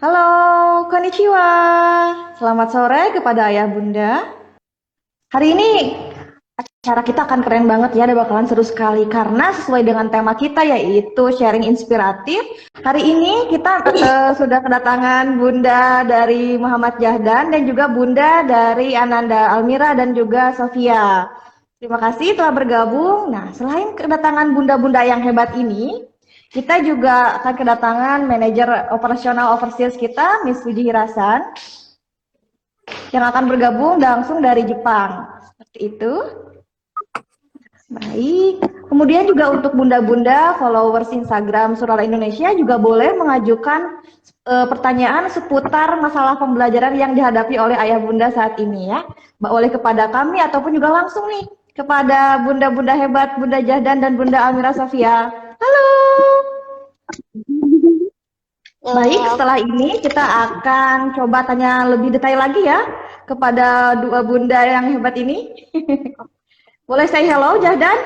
Halo, konnichiwa. Selamat sore kepada ayah bunda. Hari ini acara kita akan keren banget ya, dan bakalan seru sekali karena sesuai dengan tema kita yaitu sharing inspiratif. Hari ini kita sudah kedatangan bunda dari Muhammad Jahdan dan juga bunda dari Ananda Almira dan juga Sofia. Terima kasih telah bergabung. Nah, selain kedatangan bunda-bunda yang hebat ini, kita juga akan kedatangan manajer operasional overseas kita, Miss Puji Hirasan, yang akan bergabung langsung dari Jepang. Seperti itu. Baik. Kemudian juga untuk bunda-bunda followers Instagram Surala Indonesia juga boleh mengajukan pertanyaan seputar masalah pembelajaran yang dihadapi oleh ayah bunda saat ini ya. Boleh kepada kami ataupun juga langsung nih kepada bunda-bunda hebat, Bunda Jahdan dan Bunda Amira Sofia. Halo. Baik, setelah ini kita akan coba tanya lebih detail lagi ya kepada dua bunda yang hebat ini. Boleh say hello, Jahdan?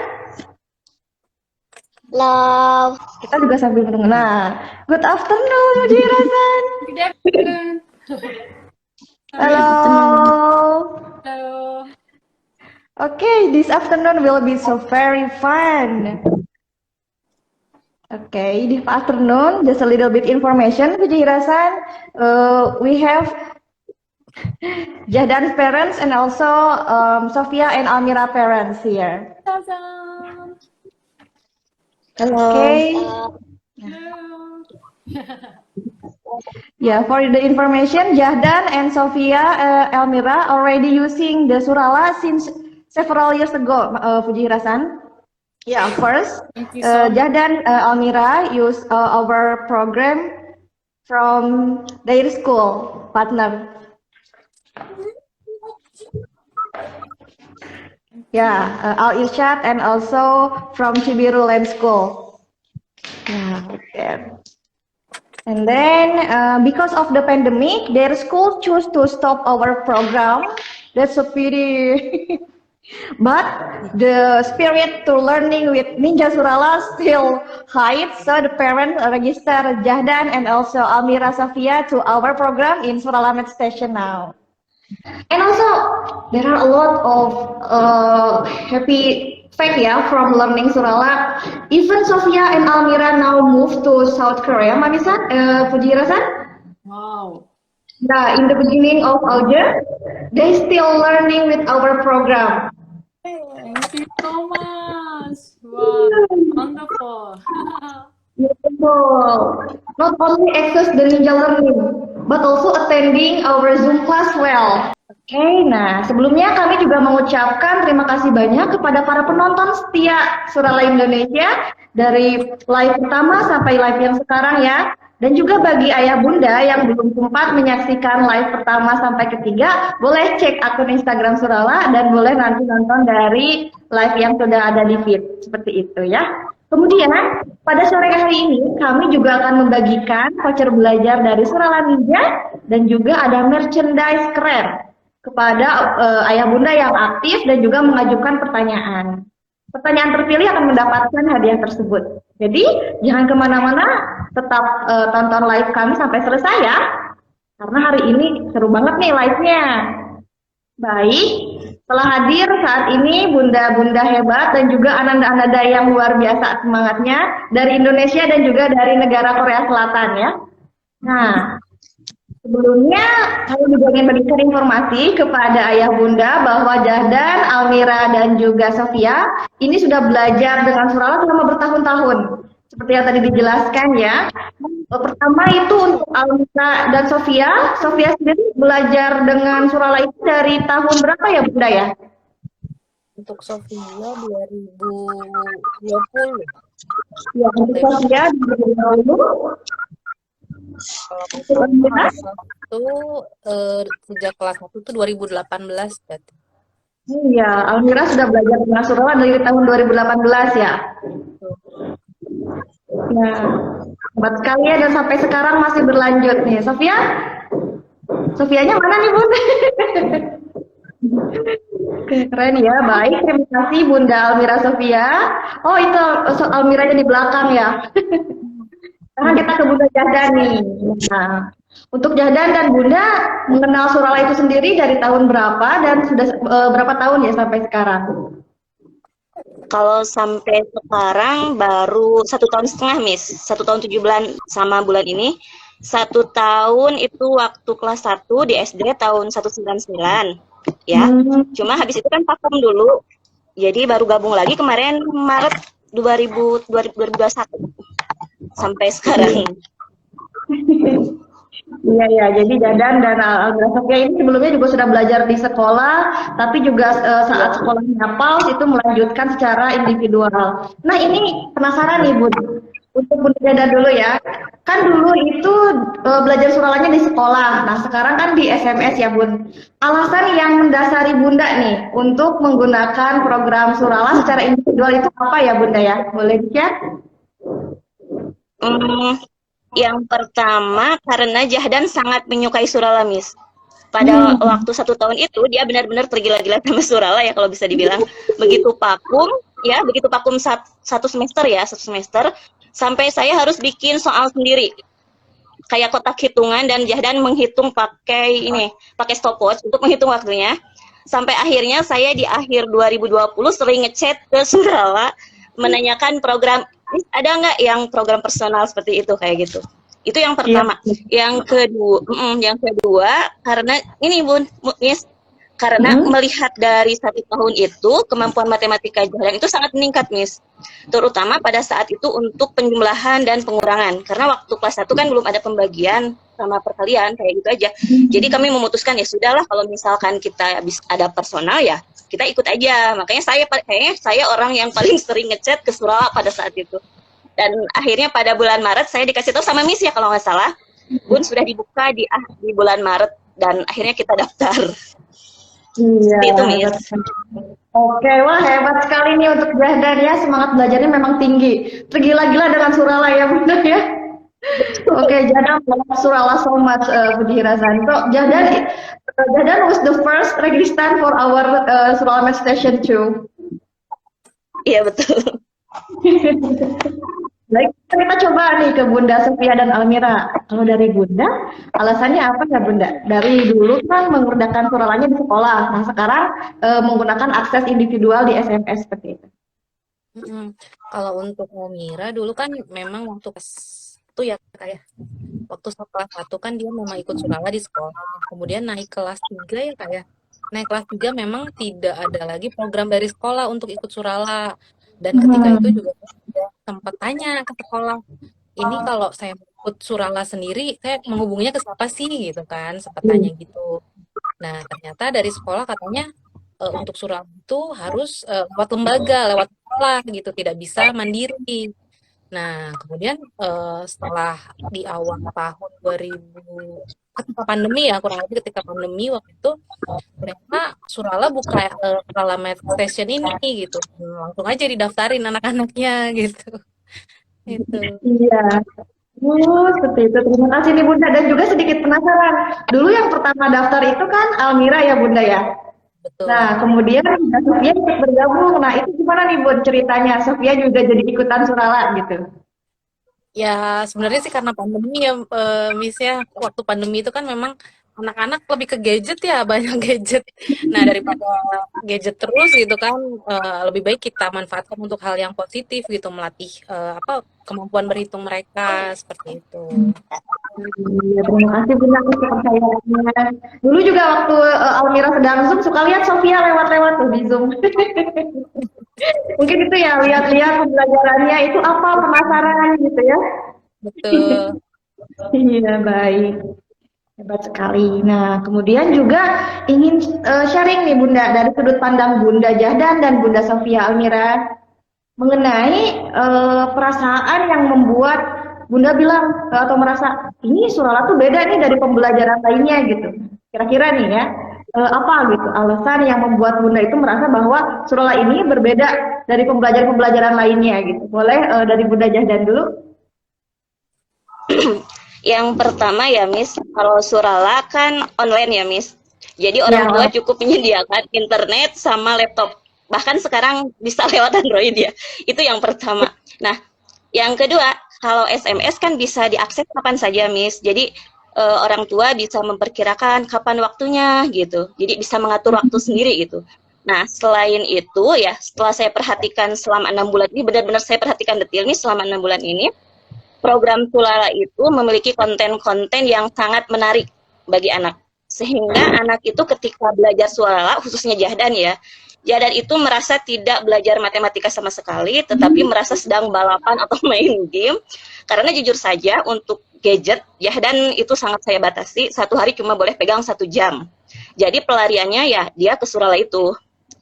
Love. Kita juga sambil mendengar. Nah, good afternoon, Puji Hirasan. Good afternoon. Halo. Hello. Okay, this afternoon will be so very fun. Okay, this afternoon, just a little bit information, Puji Hirasan. We have Jahdan's parents and also Sofia and Almira parents here. Awesome. Hello. Okay. Hello. Yeah, for the information, Jahdan and Sofia Almira already using the Surala since several years ago, Puji Hirasan. Yeah, first, Thank you so much. Jahdan Almira use our program from their school partner. Yeah, Al Irsyad and also from Cibiru Land School. Yeah, okay. And then because of the pandemic, their school chose to stop our program. That's a pity. But the spirit to learning with Ninja Surala still high, so the parents register Jahdan and also Almira Safia to our program in Suralamed Station now. And also there are a lot of happy fact from learning Surala. Even Sofia and Almira now move to South Korea, Manisan, Puji Hirasan. Wow. Yeah, in the beginning of August, they still learning with our program. Thank you so much. Wow. Wonderful. Beautiful. Not only access the Ninja Learning, but also attending our Zoom class well. Oke, nah sebelumnya kami juga mengucapkan terima kasih banyak kepada para penonton setia Surala Indonesia dari live pertama sampai live yang sekarang ya. Dan juga bagi ayah bunda yang belum sempat menyaksikan live pertama sampai ketiga, boleh cek akun Instagram Surala dan boleh nanti nonton dari live yang sudah ada di feed. Seperti itu ya. Kemudian pada sore hari ini kami juga akan membagikan voucher belajar dari Surala Ninja dan juga ada merchandise keren kepada ayah bunda yang aktif dan juga mengajukan pertanyaan. Pertanyaan terpilih akan mendapatkan hadiah tersebut. Jadi jangan kemana-mana, tetap tonton live kami sampai selesai ya. Karena hari ini seru banget nih live-nya. Baik, telah hadir saat ini bunda-bunda hebat dan juga ananda-ananda yang luar biasa semangatnya dari Indonesia dan juga dari negara Korea Selatan ya. Nah, sebelumnya kami juga ingin memberikan informasi kepada ayah bunda bahwa Jahdan, Almira dan juga Sofia ini sudah belajar dengan Surala selama bertahun-tahun. Seperti yang tadi dijelaskan ya. Pertama itu untuk Almira dan Sofia. Sofia sendiri belajar dengan Surala itu dari tahun berapa ya Bunda ya? Untuk Sofia 2020. Ya, untuk Sofia 2020. Kalau kelas 1 sejak kelas 1 itu 2018 berarti. Iya, Almira sudah belajar dengan Surala dari tahun 2018 ya. Ya, hebat sekali ya dan sampai sekarang masih berlanjut nih. Sofia? Sofianya mana nih Bun? Oke, keren ya, baik. Terima kasih Bunda Almira Sofia. Oh itu Almiranya di belakang ya. Sekarang kita ke Bunda Jahdan nih. Nah, Untuk Jahdan dan Bunda mengenal Surala itu sendiri dari tahun berapa dan sudah berapa tahun ya sampai sekarang? Kalau sampai sekarang baru 1 tahun setengah, Miss. 1 tahun 7 bulan sama bulan ini. 1 tahun itu waktu kelas 1 di SD tahun 199, ya. Cuma habis itu kan vakum dulu. Jadi baru gabung lagi kemarin Maret 2021 sampai sekarang. Iya ya, jadi Dadan dan Almira Sofia ini sebelumnya juga sudah belajar di sekolah, tapi juga saat sekolahnya pause itu melanjutkan secara individual. Nah ini penasaran nih Bun, untuk Bunda Dadan dulu ya. Kan dulu itu belajar suralanya di sekolah, nah sekarang kan di SMS ya Bun. Alasan yang mendasari Bunda nih untuk menggunakan program surala secara individual itu apa ya Bunda ya? Boleh ya? Yang pertama karena Jahdan sangat menyukai surala, Miss. Pada waktu 1 tahun itu dia benar-benar tergila-gila sama surala ya kalau bisa dibilang. Begitu vakum satu semester sampai saya harus bikin soal sendiri kayak kotak hitungan dan Jahdan menghitung pakai stopwatch untuk menghitung waktunya. Sampai akhirnya saya di akhir 2020 sering ngechat ke surala menanyakan program, ada nggak yang program personal seperti itu kayak gitu. Itu yang pertama. Yang kedua karena ini Bun, Miss, karena melihat dari 1 tahun itu kemampuan matematika Jahdan itu sangat meningkat, Miss. Terutama pada saat itu untuk penjumlahan dan pengurangan. Karena waktu kelas 1 kan belum ada pembagian sama perkalian kayak gitu aja. Jadi kami memutuskan ya sudahlah kalau misalkan kita ada personal ya kita ikut aja. Makanya saya orang yang paling sering ngechat ke surala pada saat itu. Dan akhirnya pada bulan Maret saya dikasih tahu sama Miss ya kalau nggak salah, Bun sudah dibuka di bulan Maret dan akhirnya kita daftar. Iya. Seperti itu, Miss. Oke, wah hebat sekali nih untuk Jahdan ya, semangat belajarnya memang tinggi. Tergila-gila dengan surala ya Bunda ya. Oke, Jahdan surala so much, Budi Razanto. Jahdan was the first registrar for our surala math station too. Iya betul. Baik, kita coba nih ke Bunda Sofia dan Almira. Kalau dari Bunda, alasannya apa ya Bunda? Dari dulu kan menggunakan suralanya di sekolah, nah sekarang menggunakan akses individual di SMS seperti itu. Kalau untuk Almira dulu kan memang waktu kelas itu ya kayak waktu kelas 1 kan dia memang ikut surala di sekolah. Kemudian naik kelas 3 ya kayak naik kelas 3 memang tidak ada lagi program dari sekolah untuk ikut surala. Dan ketika itu juga saya sempat tanya ke sekolah, ini kalau saya ikut surala sendiri, saya menghubunginya ke siapa sih gitu kan, sempat tanya gitu. Nah ternyata dari sekolah katanya untuk surala itu harus lewat lembaga, lewat sekolah gitu, tidak bisa mandiri. Nah kemudian setelah di awal tahun 2000 ketika pandemi ya kurang lebih ketika pandemi waktu itu ternyata surala buka surala math station ini gitu, langsung aja didaftarin anak-anaknya gitu. Itu. Iya. Seperti itu. Terima kasih nih Bunda. Dan juga sedikit penasaran. Dulu yang pertama daftar itu kan Almira ya Bunda ya. Betul. Nah kemudian Sofia ikut bergabung. Nah itu gimana nih Bun ceritanya? Sofia juga jadi ikutan surala gitu. Ya sebenarnya sih karena pandemi ya Miss ya, waktu pandemi itu kan memang anak-anak lebih ke gadget ya, banyak gadget. Nah daripada gadget terus gitu kan, lebih baik kita manfaatkan untuk hal yang positif gitu, melatih kemampuan berhitung mereka seperti itu. Iya, terima kasih Bunda atas kepercayaannya. Dulu juga waktu Almira sedang Zoom suka lihat Sofia lewat-lewat tuh di Zoom. Mungkin itu ya lihat-lihat pembelajarannya itu apa penasaran gitu ya. Betul. Iya baik. Hebat sekali. Nah, kemudian juga ingin sharing nih Bunda dari sudut pandang Bunda Jahdan dan Bunda Sofia Almira mengenai perasaan yang membuat Bunda bilang atau merasa ini surala tuh beda nih dari pembelajaran lainnya gitu. Kira-kira nih ya, apa gitu alasan yang membuat Bunda itu merasa bahwa surala ini berbeda dari pembelajaran-pembelajaran lainnya gitu. Boleh dari Bunda Jahdan dulu? Yang pertama ya Miss, kalau surala kan online ya Miss. Jadi orang tua cukup menyediakan internet sama laptop. Bahkan sekarang bisa lewat Android ya. Itu yang pertama. Nah, yang kedua, kalau SMS kan bisa diakses kapan saja Miss. Jadi orang tua bisa memperkirakan kapan waktunya gitu. Jadi bisa mengatur waktu sendiri gitu. Nah, selain itu ya, setelah saya perhatikan selama 6 bulan ini, benar-benar saya perhatikan detail nih selama 6 bulan ini, program Sulala itu memiliki konten-konten yang sangat menarik bagi anak. Sehingga anak itu ketika belajar Sulala, khususnya Jahdan ya, Jahdan itu merasa tidak belajar matematika sama sekali, tetapi merasa sedang balapan atau main game. Karena jujur saja untuk gadget, Jahdan itu sangat saya batasi, 1 hari cuma boleh pegang 1 jam. Jadi pelariannya ya dia ke Surala itu.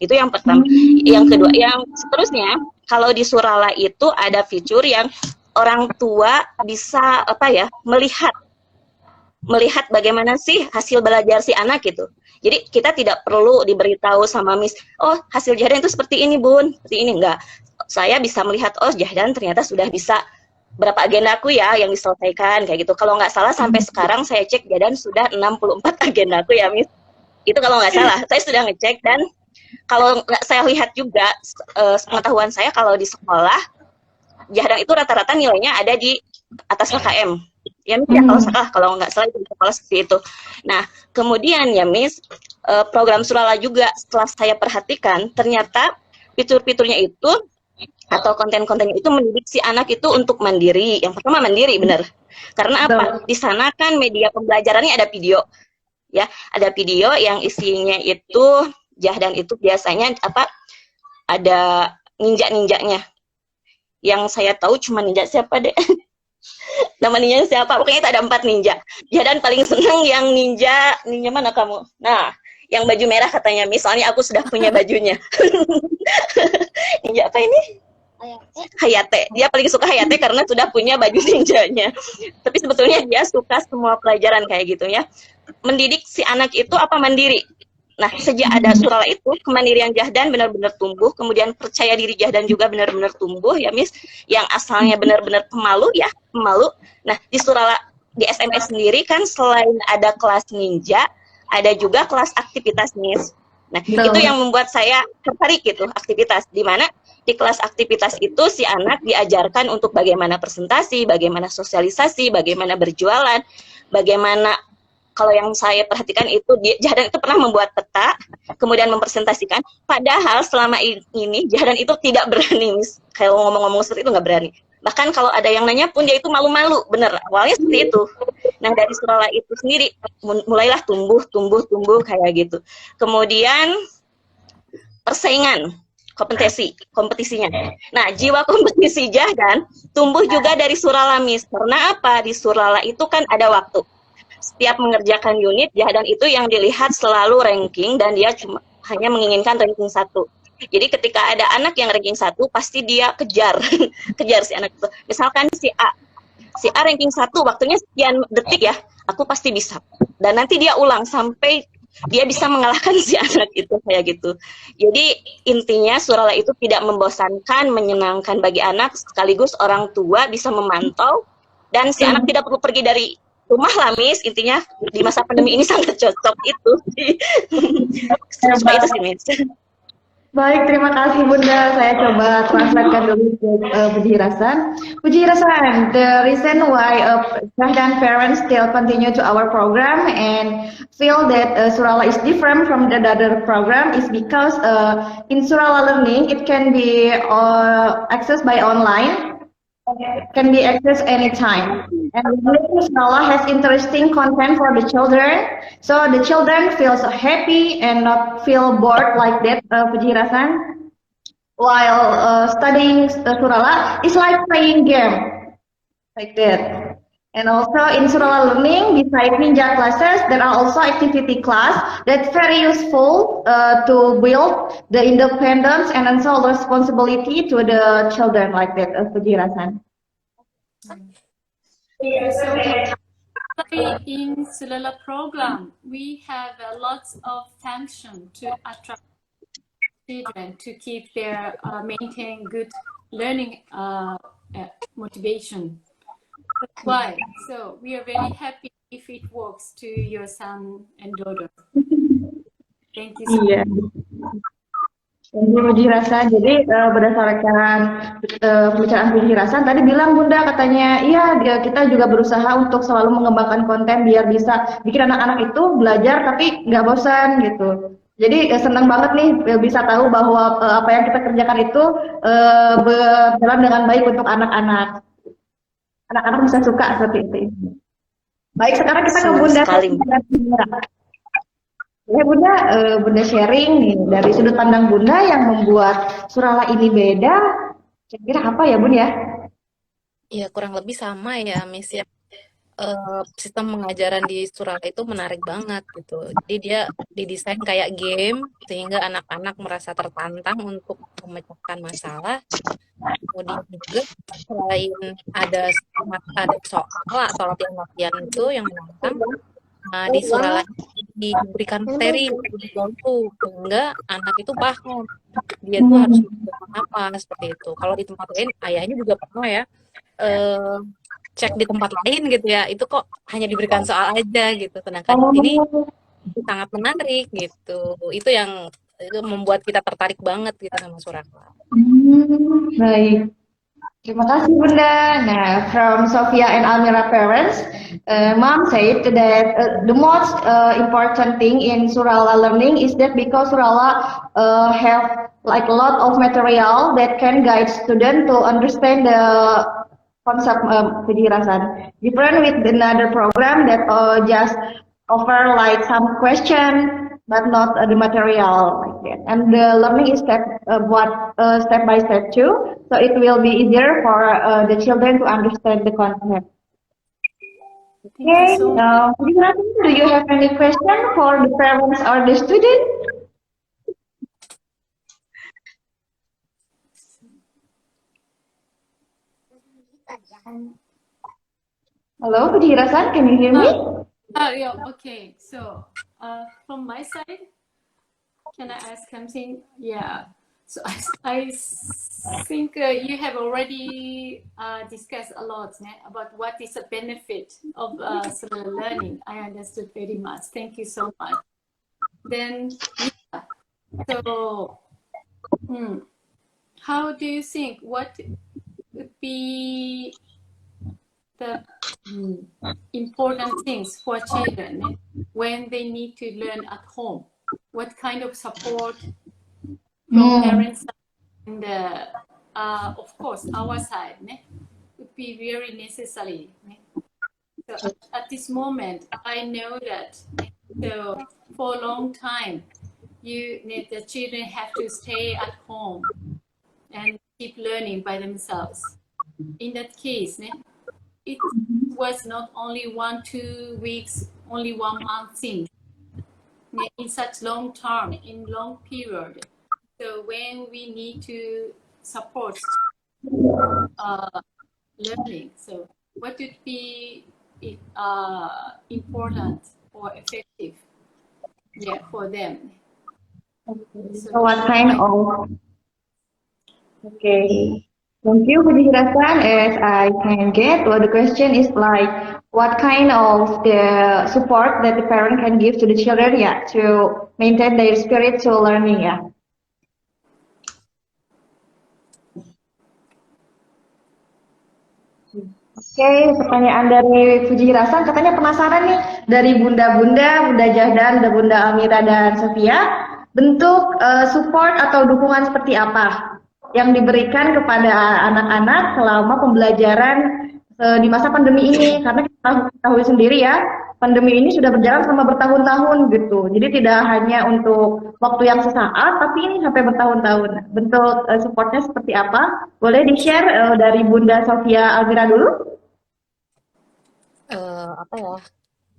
Itu yang pertama. Yang kedua, yang seterusnya, kalau di Surala itu ada fitur yang orang tua bisa melihat bagaimana sih hasil belajar si anak gitu. Jadi kita tidak perlu diberitahu sama Miss, oh hasil Jahdan itu seperti ini Bun, seperti ini, enggak. Saya bisa melihat, oh Jahdan ternyata sudah bisa berapa agendaku ya yang diselesaikan kayak gitu. Kalau nggak salah sampai sekarang saya cek Jahdan sudah 64 agendaku ya Miss. Itu kalau nggak salah, saya sudah ngecek. Dan kalau saya lihat juga, pengetahuan saya kalau di sekolah, Jahdan itu rata-rata nilainya ada di atas KKM. Ya, Miss, ya kalau salah, kalau nggak salah itu di sekolah seperti itu. Nah, kemudian ya Miss, program Surala juga setelah saya perhatikan, ternyata fitur-fiturnya itu, atau konten-kontennya itu mendidik si anak itu untuk mandiri. Yang pertama mandiri, benar. Karena apa? Di sana kan media pembelajarannya ada video. Ya, ada video yang isinya itu Jahdan itu biasanya ada ninja-ninjanya. Yang saya tahu cuma ninja siapa deh? Nama ninjanya siapa? Pokoknya itu ada 4 ninja. Jahdan paling seneng yang ninja mana kamu? Nah, yang baju merah katanya, misalnya aku sudah punya bajunya. Ninja apa ini? Hayate. Dia paling suka Hayate karena sudah punya baju ninjanya. Tapi sebetulnya dia suka semua pelajaran kayak gitu ya. Mendidik si anak itu mandiri. Nah, sejak ada Surala itu, kemandirian Jahdan benar-benar tumbuh, kemudian percaya diri Jahdan juga benar-benar tumbuh ya Miss. Yang asalnya benar-benar pemalu. Nah, di Surala, di SMS sendiri kan selain ada kelas ninja, ada juga kelas aktivitas Miss. Nah, itu yang membuat saya tertarik gitu, aktivitas. Di mana di kelas aktivitas itu si anak diajarkan untuk bagaimana presentasi, bagaimana sosialisasi, bagaimana berjualan, bagaimana, kalau yang saya perhatikan itu Jahdan itu pernah membuat peta, kemudian mempresentasikan. Padahal selama ini Jahdan itu tidak berani, Miss. Kalau ngomong-ngomong seperti itu nggak berani. Bahkan kalau ada yang nanya pun dia itu malu-malu, bener. Awalnya seperti itu. Nah, dari Surala itu sendiri mulailah tumbuh kayak gitu. Kemudian persaingan, kompetisinya. Nah, jiwa kompetisi Jahdan tumbuh juga dari Surala, Miss. Karena apa? Di Surala itu kan ada waktu. Setiap mengerjakan unit, Jahdan itu yang dilihat selalu ranking, dan dia hanya menginginkan ranking 1. Jadi ketika ada anak yang ranking 1, pasti dia kejar si anak itu. Misalkan si A ranking 1, waktunya sekian detik ya, aku pasti bisa. Dan nanti dia ulang sampai dia bisa mengalahkan si anak itu kayak gitu. Jadi intinya Surala itu tidak membosankan, menyenangkan bagi anak, sekaligus orang tua bisa memantau, dan si anak tidak perlu pergi dari rumah lah Miss. Intinya di masa pandemi ini sangat cocok itu. Seperti itu sih Miss. Baik, terima kasih Bunda. Saya coba translatekan dulu Puji Rasan. Puji Rasan, the reason why Jahdan parents still continue to our program and feel that Surala is different from the other program is because in Surala Learning it can be accessed by online. Can be accessed anytime. And Surala has interesting content for the children, so the children feel so happy and not feel bored like that, Puji Rasan. While studying Surala, it's like playing game, like that. And also in Surala Learning, besides ninja classes, there are also activity class that's very useful to build the independence and also responsibility to the children, like that, Puji Rasan. So in Sulala program, we have lots of function to attract children to keep their maintain good learning motivation. That's why. So we are very happy if it works to your son and daughter. Thank you so much. Jadi Puji Rasa, jadi berdasarkan pembicaraan Puji Rasa, tadi bilang Bunda katanya, iya kita juga berusaha untuk selalu mengembangkan konten biar bisa bikin anak-anak itu belajar tapi nggak bosan gitu. Jadi senang banget nih bisa tahu bahwa apa yang kita kerjakan itu berjalan dengan baik untuk anak-anak. Anak-anak bisa suka seperti itu. Baik, sekarang kita ke Senang Bunda. sekali. Ya Bunda, Bunda sharing nih dari sudut pandang Bunda yang membuat Surala ini beda. Kira-kira apa ya Bun ya? Ya kurang lebih sama ya, Miss ya. Sistem pengajaran di Surala itu menarik banget gitu. Jadi dia didesain kayak game sehingga anak-anak merasa tertantang untuk memecahkan masalah. Kemudian juga selain ada soal atau latihan-latihan itu yang menantang, di Surala diberikan materi lebih dahulu sehingga anak itu paham dia tuh harus melakukan apa seperti itu. Kalau di tempat lain, ayahnya juga pernah ya cek di tempat lain gitu ya, itu kok hanya diberikan soal aja gitu. Sedangkan di sini sangat menarik gitu. Itu yang membuat kita tertarik banget gitu sama Surala. Baik. Terima kasih Bunda. Nah, from Sophia and Almira parents, Mom said that the most important thing in Surala learning is that because Surala have like a lot of material that can guide student to understand the concept penjelasan. Different with another program that just offer like some question but not the material like that. And the learning is step by step too, so it will be easier for the children to understand the concept. Thank you Okay, so much. do you have any question for the parents or the student? Hello, Pujirasan, can you hear me? Yeah, okay. So, from my side, can I ask something? Yeah. So I think you have already discussed a lot about what is the benefit of Surala learning. I understood very much. Thank you so much. Then, yeah. So, how do you think what would be the important things for children when they need to learn at home? What kind of support from parents and of course our side would be very necessary. So at this moment, I know that so for a long time, the children have to stay at home and keep learning by themselves. In that case, it was not only 1-2 weeks, only 1 month thing. In such long term, in long period. So when we need to support learning, so what would be important or effective, for them? So what kind of? Okay. Thank you, Pujirasan. As I can get, well, the question is like, what kind of the support that the parent can give to the children, to maintain their spiritual learning, Oke, pertanyaan dari Pujirasan, katanya penasaran nih dari Bunda Jahdan, Bunda Amira dan Sofia, bentuk support atau dukungan seperti apa yang diberikan kepada anak-anak selama pembelajaran di masa pandemi ini, karena kita tahu sendiri ya, pandemi ini sudah berjalan selama bertahun-tahun gitu. Jadi tidak hanya untuk waktu yang sesaat, tapi ini sampai bertahun-tahun. Bentuk supportnya seperti apa? Boleh di-share dari Bunda Sofia Almira dulu? Apa ya?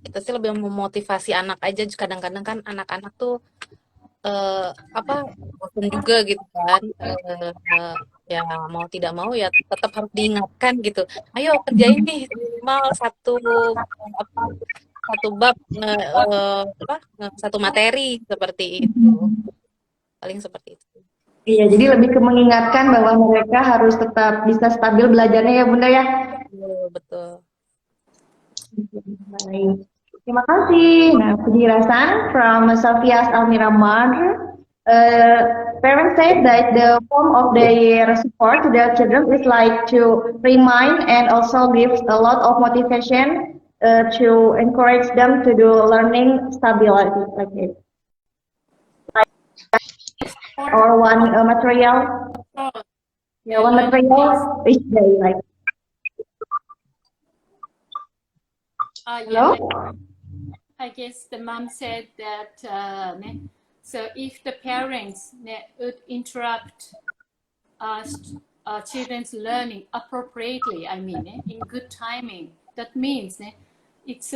Kita sih lebih memotivasi anak aja. Kadang-kadang kan anak-anak tuh bosan juga gitu kan, ya mau tidak mau ya tetap harus diingatkan gitu, ayo kerjain nih minimal satu bab, satu materi seperti itu, paling seperti itu. Iya, jadi lebih ke mengingatkan bahwa mereka harus tetap bisa stabil belajarnya ya Bunda ya. Betul. Baik. Terima kasih. Nah, penjelasan from Sofia's Almira Mother. Parents say that the form of their support to their children is like to remind and also give a lot of motivation to encourage them to do learning stability like this. Or one material, yeah, one material each day, like. Yeah, Hello? I guess the mom said that so if the parents would interrupt children's learning appropriately, I mean, in good timing, that means it's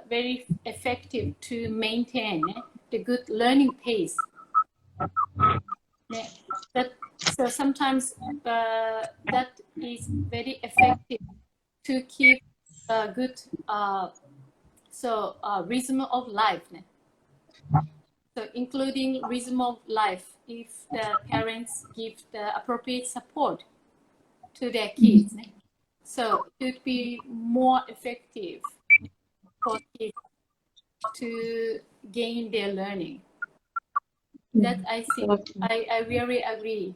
very effective to maintain the good learning pace. So sometimes that is very effective to keep a good rhythm of life. So including rhythm of life, if the parents give the appropriate support to their kids, so it would be more effective for kids to gain their learning. That I think, I really agree.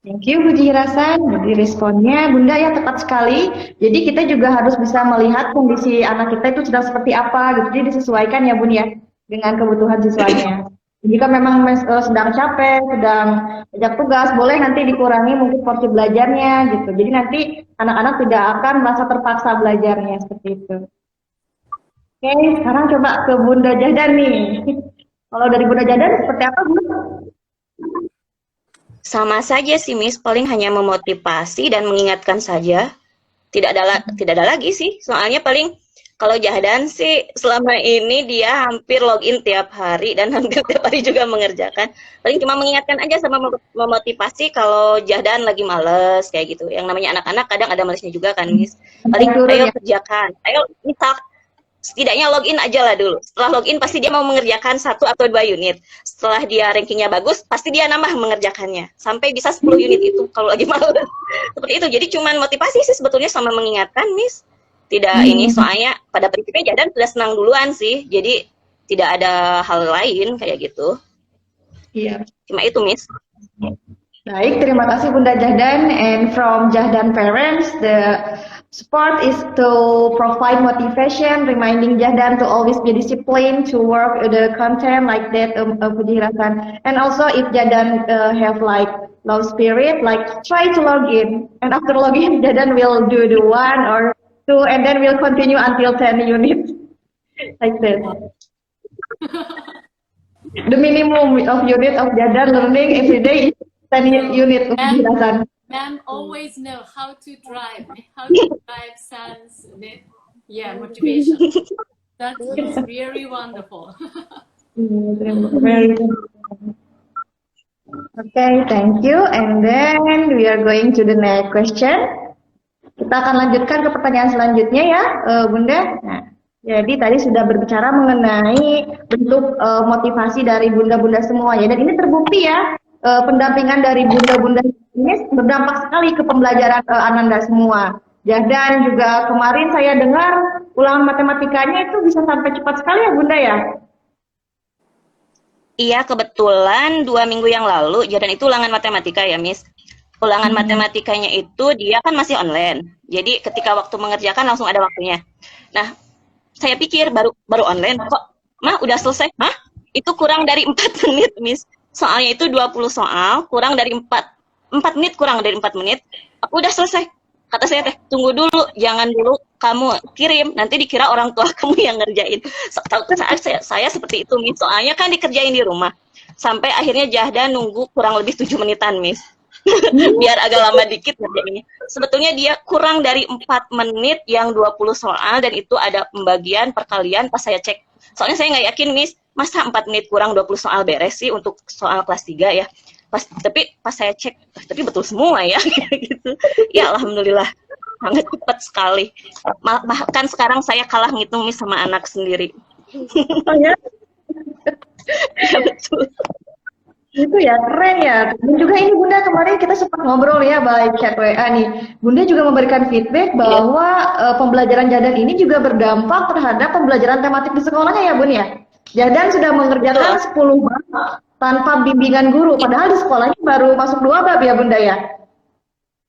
Thank you Bu Jihrasan. Jadi responnya Bunda ya tepat sekali. Jadi kita juga harus bisa melihat kondisi anak kita itu sedang seperti apa gitu. Jadi disesuaikan ya Bun ya dengan kebutuhan siswanya. Jika memang sedang capek, sedang banyak tugas, boleh nanti dikurangi mungkin porsi belajarnya gitu. Jadi nanti anak-anak tidak akan merasa terpaksa belajarnya seperti itu. Oke, sekarang coba ke Bunda Jahdan nih. Kalau dari Bunda Jahdan seperti apa Bu? Sama saja sih Miss, paling hanya memotivasi dan mengingatkan saja. Tidak ada lagi sih. Soalnya paling kalau Jahdan sih selama ini dia hampir login tiap hari dan hampir tiap hari juga mengerjakan. Paling cuma mengingatkan aja sama memotivasi kalau Jahdan lagi males kayak gitu. Yang namanya anak-anak kadang ada malesnya juga kan Miss. Paling ayo kerjakan. Ayo misal setidaknya login aja lah dulu. Setelah login pasti dia mau mengerjakan 1 atau 2 unit. Setelah dia rankingnya bagus, pasti dia nambah mengerjakannya. Sampai bisa 10 unit itu kalau lagi malu. Seperti itu. Jadi cuman motivasi sih sebetulnya sama mengingatkan, Miss. Tidak ini, soalnya pada prinsipnya Jahdan sudah senang duluan sih. Jadi tidak ada hal lain kayak gitu. Iya. Cuma itu, Miss. Baik, terima kasih Bunda Jahdan. And from Jahdan parents, the support is to provide motivation, reminding Jahdan to always be disciplined to work the content like that, Bu Jihrasan. And also if Jahdan have like low spirit, like try to log in. And after login, Jahdan will do the 1 or 2, and then we'll continue until 10 units. Like that. The minimum of unit of Jahdan learning every day is 10 unit of penjelasan. Ma'am always know how to drive son's motivation. That is really wonderful. Okay, thank you. And then we are going to the next question. Kita akan lanjutkan ke pertanyaan selanjutnya ya, Bunda. Nah, jadi tadi sudah berbicara mengenai bentuk motivasi dari bunda-bunda semua ya, dan ini terbukti ya. Pendampingan dari bunda-bunda ini berdampak sekali ke pembelajaran Ananda semua. Dan juga kemarin saya dengar ulangan matematikanya itu bisa sampai cepat sekali ya Bunda ya? Iya, kebetulan 2 minggu yang lalu Jahdan itu ulangan matematika ya Miss. Ulangan matematikanya itu dia kan masih online. Jadi ketika waktu mengerjakan langsung ada waktunya. Nah, saya pikir baru online kok, Mah udah selesai? Hah? Itu kurang dari 4 menit Miss. Soalnya itu 20 soal, kurang dari 4 menit, kurang dari 4 menit, aku udah selesai. Kata saya teh, tunggu dulu, jangan dulu kamu kirim, nanti dikira orang tua kamu yang ngerjain. Saya seperti itu, Miss. Soalnya kan dikerjain di rumah. Sampai akhirnya Jahdan nunggu kurang lebih 7 menitan, Miss. Biar agak lama dikit ngerjainnya. Sebetulnya dia kurang dari 4 menit yang 20 soal, dan itu ada pembagian perkalian pas saya cek. Soalnya saya nggak yakin, Miss, masa 4 menit kurang 20 soal beres sih untuk soal kelas 3 ya. Tapi pas saya cek, tapi betul semua ya. Gitu. Ya Alhamdulillah, sangat cepat sekali. Bahkan sekarang saya kalah ngitung Miss sama anak sendiri. Oh ya? Ya betul. Itu ya, keren ya. Dan juga ini Bunda kemarin kita sempat ngobrol ya by chat WA nih. Bunda juga memberikan feedback bahwa pembelajaran Jahdan ini juga berdampak terhadap pembelajaran tematik di sekolahnya ya Bun ya? Jahdan sudah mengerjakan 10 bab tanpa bimbingan guru, padahal di sekolahnya baru masuk 2 bab ya Bunda ya?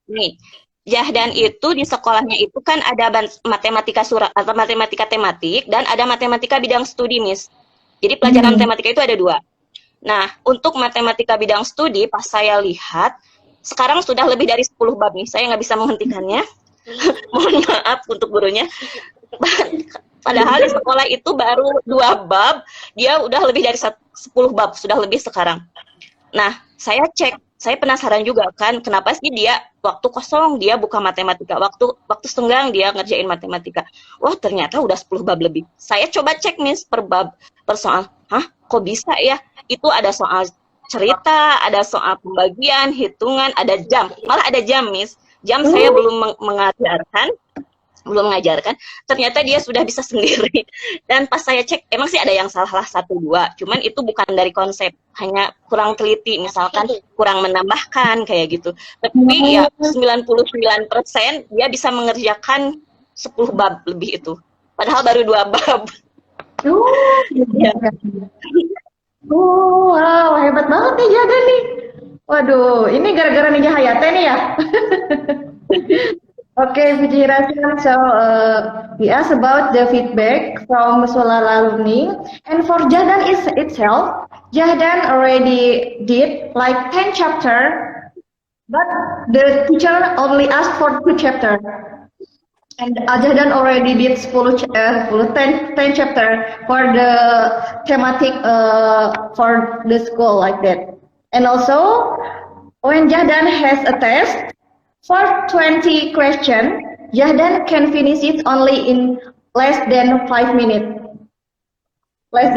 Nih, Jahdan itu di sekolahnya itu kan ada matematika surat atau matematika tematik dan ada matematika bidang studi, Miss. Jadi pelajaran tematika itu ada 2. Nah, untuk matematika bidang studi pas saya lihat sekarang sudah lebih dari 10 bab nih. Saya nggak bisa menghentikannya. Mohon maaf untuk gurunya. Padahal di sekolah itu baru 2 bab, dia udah lebih dari 10 bab, sudah lebih sekarang. Nah, saya cek, saya penasaran juga kan, kenapa sih dia waktu kosong dia buka matematika, waktu senggang dia ngerjain matematika. Wah, ternyata udah 10 bab lebih. Saya coba cek, Miss, per bab, per soal. Hah, kok bisa ya? Itu ada soal cerita, ada soal pembagian, hitungan, ada jam. Malah ada jam, Miss. Jam saya belum mengajarkan, ternyata dia sudah bisa sendiri. Dan pas saya cek, emang sih ada yang salah 1-2, cuman itu bukan dari konsep, hanya kurang teliti, misalkan kurang menambahkan kayak gitu. Tapi ya 99% dia bisa mengerjakan 10 bab lebih itu. Padahal baru 2 bab. Ya. Wow, hebat banget nih Jahdan nih. Waduh, ini gara-gara Ninja Hayate nih ya. Okay, Vijayarajan. So we asked about the feedback from Sulala Learning, and for Jahdan itself, Jahdan already did like 10 chapter, but the teacher only asked for 2 chapter, and Jahdan already did 10 chapter for the thematic for the school like that, and also when Jahdan has a test. For 20 questions, Jahdan can finish it only in less than 5 minutes. Less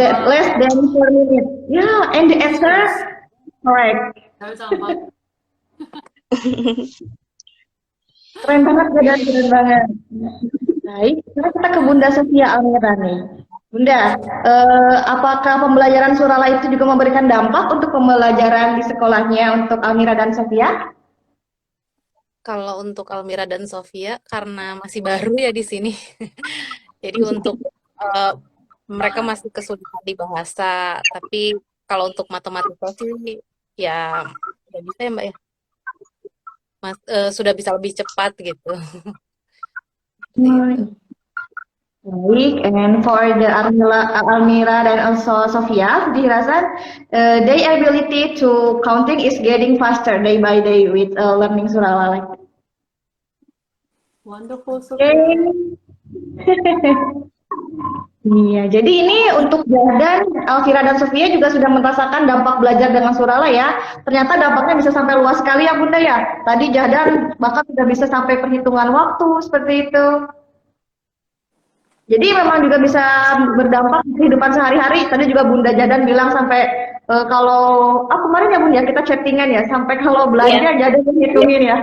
than 4 minutes. Yeah, and the answers correct. Those are my Keren banget Jahdan, keren banget. Baik, sekarang kita ke Bunda Sofia Almira nih. Bunda, apakah pembelajaran Surala itu juga memberikan dampak untuk pembelajaran di sekolahnya untuk Almira dan Sofia? Kalau untuk Almira dan Sofia karena masih baru ya di sini. Jadi untuk mereka masih kesulitan di bahasa, tapi kalau untuk matematika sih ya udah bisa ya Mbak ya. Sudah bisa lebih cepat gitu. Baik, and for the Almira dan also Sofia, dirasa their ability to counting is getting faster day by day with learning Surala. wonderful. Iya, jadi ini untuk Jahdan, Alvira dan Sofia juga sudah merasakan dampak belajar dengan Surala ya. Ternyata dampaknya bisa sampai luas sekali ya Bunda ya. Tadi Jahdan bahkan sudah bisa sampai perhitungan waktu seperti itu. Jadi memang juga bisa berdampak di kehidupan sehari-hari. Tadi juga Bunda Jahdan bilang sampai kalau kemarin ya Bunda ya kita chattingan ya, sampai kalau belanja Jahdan menghitungin ya.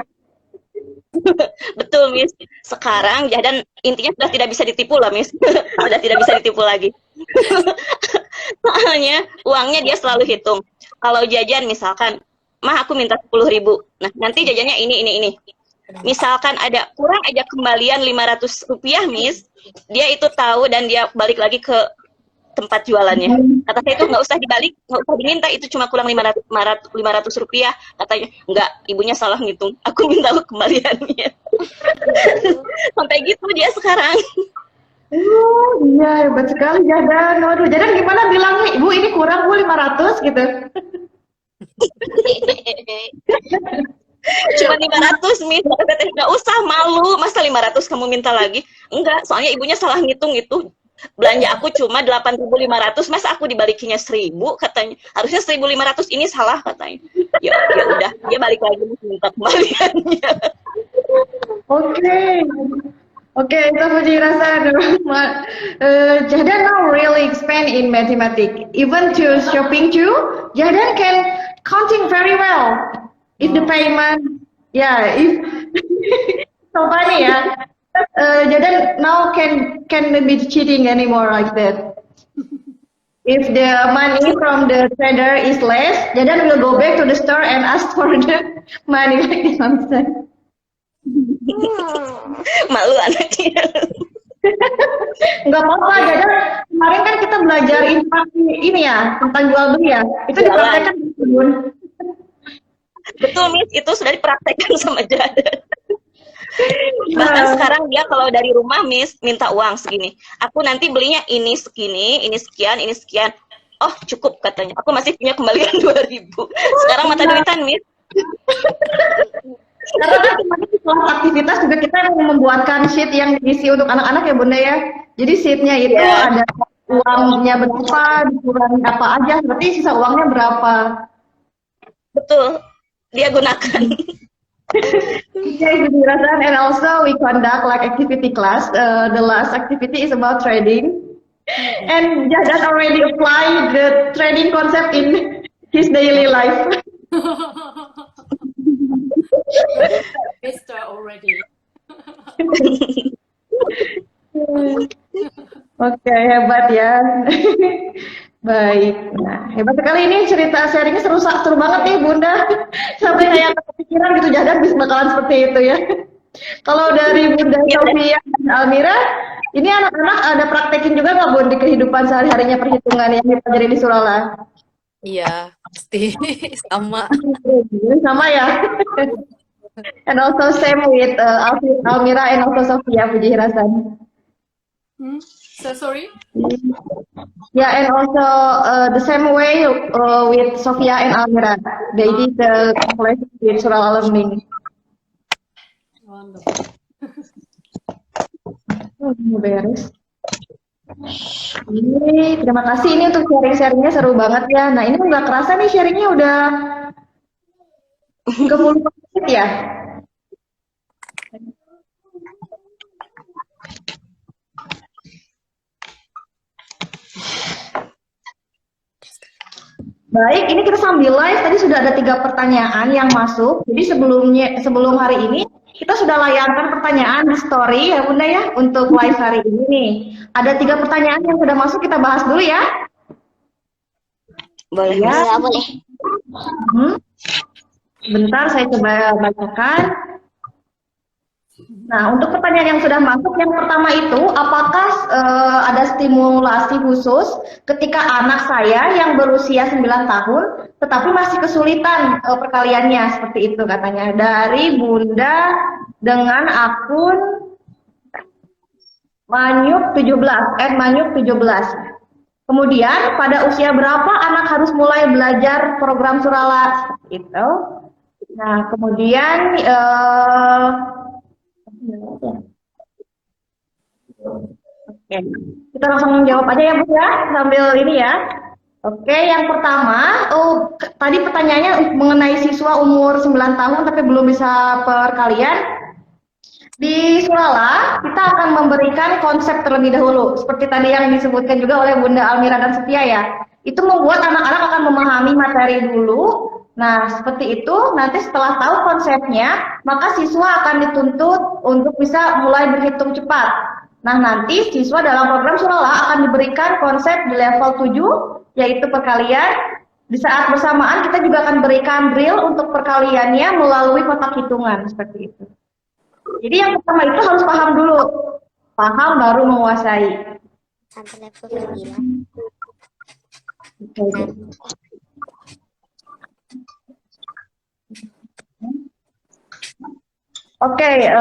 Betul, Miss. Sekarang Jahdan intinya sudah tidak bisa ditipu lah, Miss. Sudah tidak bisa ditipu lagi. Soalnya uangnya dia selalu hitung. Kalau jajan misalkan, mah aku minta 10.000. Nah, nanti jajannya ini. Misalkan ada kurang aja kembalian 500 rupiah, Miss. Dia itu tahu dan dia balik lagi ke tempat jualannya. Kata saya itu nggak usah dibalik, nggak usah diminta, itu cuma kurang 500 rupiah. Katanya, enggak, ibunya salah ngitung. Aku minta kembaliannya. Sampai gitu dia sekarang. Iya, hebat sekali Jahdan. Waduh, Jahdan gimana bilangnya? Ibu ini kurang Bu 500 gitu. Cuma 500, Miss. Nggak usah, malu. Masa 500 kamu minta lagi? Enggak, soalnya ibunya salah ngitung itu. Belanja aku cuma 8.500, masa aku dibalikinya 1.000 katanya. Harusnya 1.500, ini salah katanya. Ya udah, dia balik lagi minta kembaliannya. Okay, so Fujirasa, Jahdan now really expand in mathematics. Even to shopping too, Jahdan can counting very well. If the payment, if so funny ya. Jahdan now can be cheating anymore like that. If the money from the trader is less, Jahdan will go back to the store and ask for the money like this. Malu anaknya. Nggak apa-apa, Jadan. Kemarin kan kita belajar interaksi ini ya, tentang jual beli ya. Itu Jualan. dipraktekkan di Bun. Betul, Miss, itu sudah dipraktekkan sama Jadan. Bahkan sekarang dia kalau dari rumah, Miss, minta uang segini. Aku nanti belinya ini segini, ini sekian, ini sekian. Oh, cukup katanya. Aku masih punya kembalian 2.000. Sekarang mata duitan, Miss. Karena kan kemarin di kelas aktivitas juga kita membuatkan sheet yang diisi untuk anak-anak ya Bunda ya. Jadi sheetnya itu Ya. ada uangnya berapa, dikurangi apa aja, berarti sisa uangnya berapa. Betul. Dia gunakan. Okay, Budi Rasan, and also we conduct like activity class. The last activity is about trading. And Jadan already applied the trading concept in his daily life. Mister already. Oke, hebat ya. Baik. Nah, hebat sekali ini cerita sharingnya seru banget nih Bunda. Sampai kayak kepikiran gitu Jadan bisa bakalan seperti itu ya. Kalau dari Bunda Sofia dan Almira, ini anak-anak ada praktekin juga nggak Bun di kehidupan sehari-harinya perhitungan yang dipelajari di Surala? Iya, pasti sama. Sama ya. And also same with Almira and also Sofia Puji Hirasan. So sorry. Yeah, and also the same way with Sofia and Almira. They did the calculation with Surala Learning. Wonderful. Ini beres. Ini terima kasih ini untuk sharing-sharingnya seru banget ya. Nah ini nggak kerasa nih sharingnya udah 30 menit ya. Baik, ini kita sambil live. Tadi sudah ada 3 pertanyaan yang masuk. Jadi sebelum hari ini kita sudah layangkan pertanyaan di story ya Bunda ya untuk live hari ini nih. Ada 3 pertanyaan yang sudah masuk, kita bahas dulu ya. Boleh, Ya. Miss? Boleh. Bentar saya coba bacakan. Nah, untuk pertanyaan yang sudah masuk, yang pertama itu, apakah ada stimulasi khusus ketika anak saya yang berusia 9 tahun, tetapi masih kesulitan perkaliannya, seperti itu katanya. Dari Bunda dengan akun Manyuk17, @Manyuk17. Kemudian, pada usia berapa anak harus mulai belajar program Surala? Seperti itu. Nah, kemudian Oke, kita langsung menjawab aja ya Bu ya, sambil ini ya. Oke, yang pertama, tadi pertanyaannya mengenai siswa umur 9 tahun tapi belum bisa perkalian. Di Surala, kita akan memberikan konsep terlebih dahulu, seperti tadi yang disebutkan juga oleh Bunda Almira dan Setia ya. Itu membuat anak-anak akan memahami materi dulu. Nah, seperti itu, nanti setelah tahu konsepnya, maka siswa akan dituntut untuk bisa mulai berhitung cepat. Nah, nanti siswa dalam program Surala akan diberikan konsep di level 7, yaitu perkalian. Di saat bersamaan, kita juga akan berikan drill untuk perkaliannya melalui kotak hitungan, seperti itu. Jadi yang pertama itu harus paham dulu. Paham baru menguasai. Sampai level 9. Okay,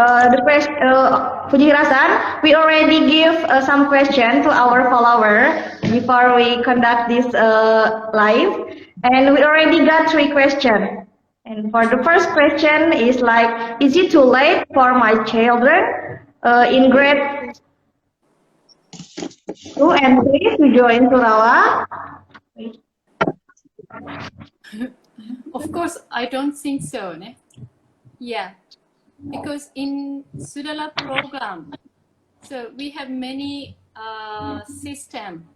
Puji Hirasan, we already give some question to our follower before we conduct this live, and we already got 3 questions. And for the first question is like, is it too late for my children in grade 2 and 3 to join Surala? Of course, I don't think so. Ne? Yeah, because in Surala program, so we have many system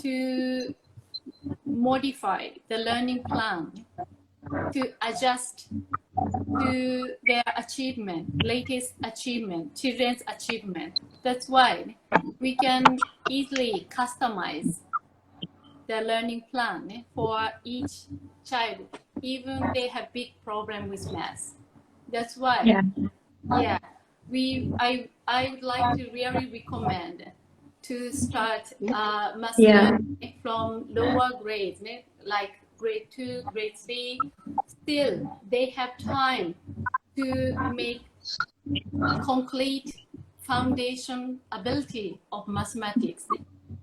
to modify the learning plan to adjust to their achievement, latest achievement, children's achievement. That's why we can easily customize the learning plan for each child, even they have big problem with math. That's why, Yeah. yeah, I would like to really recommend to start mass Yeah. learning from lower grades, like grade 2, grade 3. Still, they have time to make complete foundation ability of mathematics.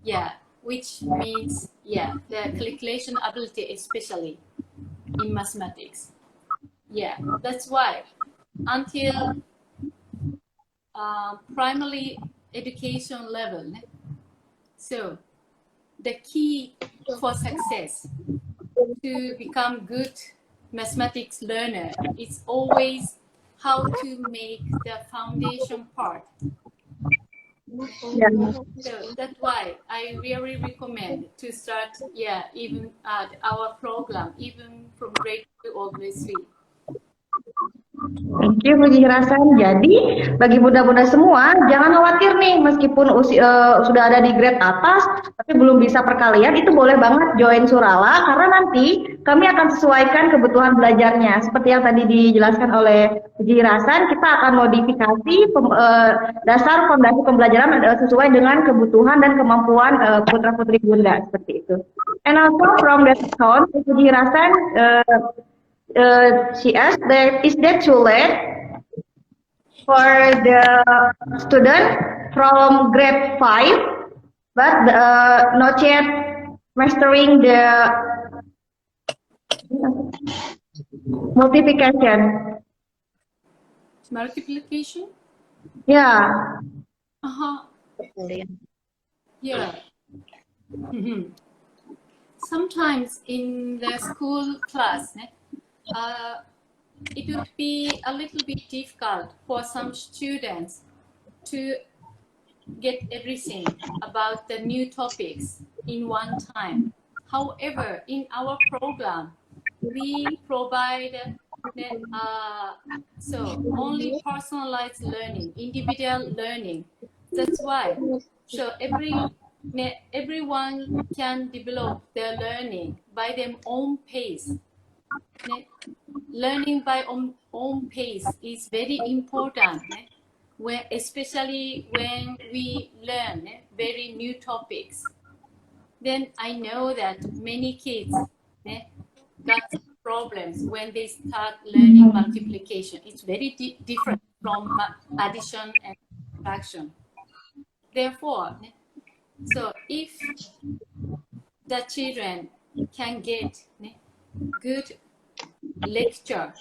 Yeah, which means, yeah, the calculation ability, especially in mathematics. Yeah, that's why until primary education level, so the key for success to become good mathematics learner is always how to make the foundation part. Yeah. So that's why I really recommend to start, yeah, even at our program, even from grade 2 or grade 3. Thank you, Puji Hasan. Jadi, bagi bunda-bunda semua, jangan khawatir nih, meskipun sudah ada di grade atas, tapi belum bisa perkalian, itu boleh banget join Surala, karena nanti kami akan sesuaikan kebutuhan belajarnya. Seperti yang tadi dijelaskan oleh Puji Hasan, kita akan modifikasi dasar fondasi pembelajaran sesuai dengan kebutuhan dan kemampuan putra-putri bunda, seperti itu. And also from that account, Puji Hasan, she asked that is that too late for the student from grade 5 but not yet mastering the multiplication? Multiplication? Yeah. Yeah. Sometimes in the school class, it would be a little bit difficult for some students to get everything about the new topics in one time. However, in our program, we provide so only personalized learning, individual learning. That's why. So everyone can develop their learning by their own pace. Learning by own pace is very important, especially when we learn very new topics. Then I know that many kids got problems when they start learning multiplication. It's very different from addition and subtraction. Therefore, so if the children can get good lecture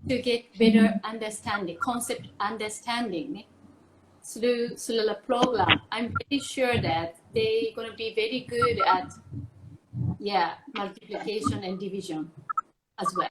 to get better understanding, concept understanding through the program, I'm pretty sure that they're going to be very good at multiplication and division as well.